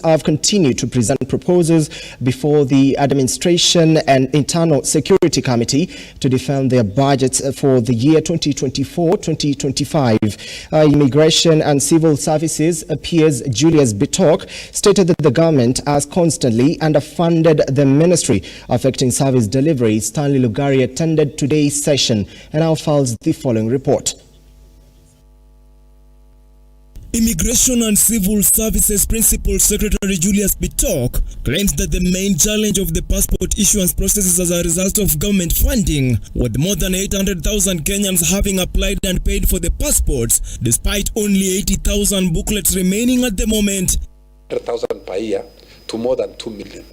have continued to present proposals before the Administration and Internal Security Committee to defend their budgets for the year 2024-2025. Immigration and Civil Services PS Julius Bitok stated that the government has constantly underfunded the ministry, affecting service delivery. Stanley Lugari attended today's session and now files the following report. Immigration and Civil Services Principal Secretary Julius Bitok claims that the main challenge of the passport issuance process is as a result of government funding, with more than 800,000 Kenyans having applied and paid for the passports, despite only 80,000 booklets remaining at the moment. 100,000 per year to more than 2 million.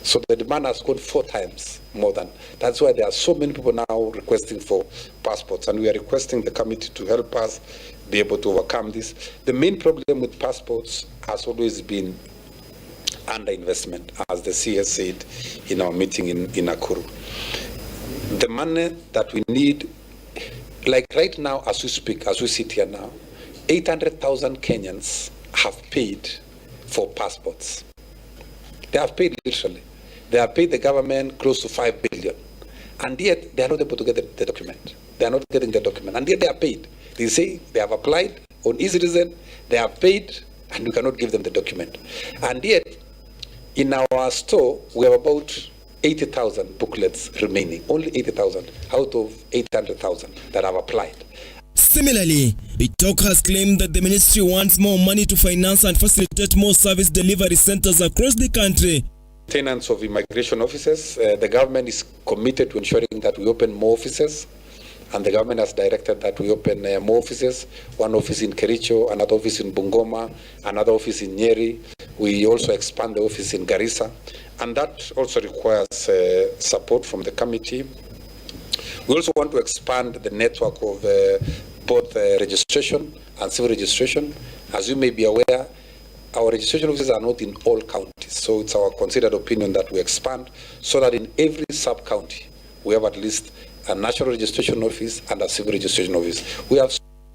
So the demand has gone 4 times more than. That's why there are so many people now requesting for passports, and we are requesting the committee to help us be able to overcome this. The main problem with passports has always been underinvestment, as the CS said in our meeting in Nakuru. The money that we need, like right now as we speak, as we sit here now, 800,000 Kenyans have paid for passports. They have paid literally. They have paid the government close to 5 billion. And yet they are not able to get the document. They are not getting the document. And yet they are paid. They say they have applied on e-citizen, they have paid, and we cannot give them the document. And yet, in our store, we have about 80,000 booklets remaining. Only 80,000 out of 800,000 that have applied. Similarly, Bitok has claimed that the ministry wants more money to finance and facilitate more service delivery centers across the country. Tenants of immigration offices, the government is committed to ensuring that we open more offices, and the government has directed that we open more offices, one office in Kericho, another office in Bungoma, another office in Nyeri. We also expand the office in Garissa, and that also requires support from the committee. We also want to expand the network of both registration and civil registration. As you may be aware, our registration offices are not in all counties, so it's our considered opinion that we expand so that in every sub-county we have at least a national registration office and a civil registration office. We have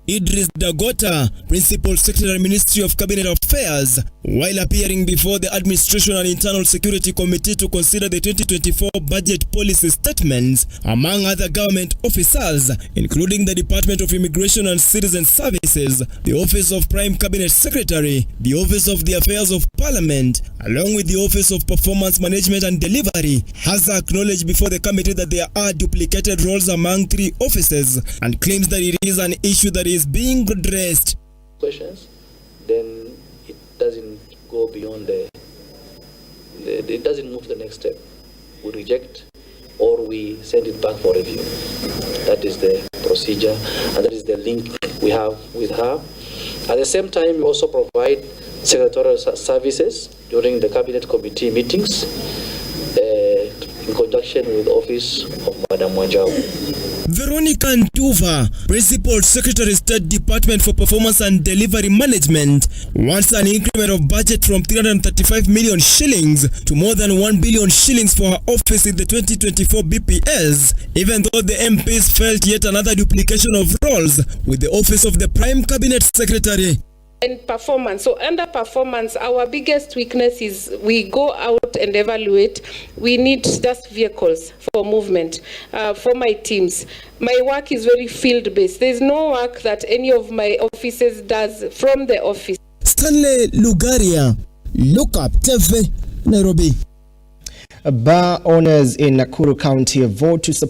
Idris Dagota, Principal Secretary, Ministry of Cabinet Affairs, while appearing before the Administration and Internal Security Committee to consider the 2024 budget policy statements, among other government officers, including the Department of Immigration and Citizen Services, the Office of Prime Cabinet Secretary, the Office of the Affairs of Parliament, along with the Office of Performance Management and Delivery, has acknowledged before the committee that there are duplicated roles among 3 offices and claims that it is an issue that is being addressed. Questions, then it doesn't go beyond it doesn't move to the next step. We reject or we send it back for review. That is the procedure, and that is the link we have with her. At the same time, we also provide secretarial services during the cabinet committee meetings in conjunction with the office of Madam Wanjau. Veronica Ntuva, Principal Secretary, State Department for Performance and Delivery Management, wants an increment of budget from 335 million shillings to more than 1 billion shillings for her office in the 2024 BPS, even though the MPs felt yet another duplication of roles with the Office of the Prime Cabinet Secretary. And performance. So under performance, our biggest weakness is we go out and evaluate. We need just vehicles for movement for my teams. My work is very field-based. There's no work that any of my offices does from the office. Stanley Lugaria, Look Up TV, Nairobi. Bar owners in Nakuru County vote to support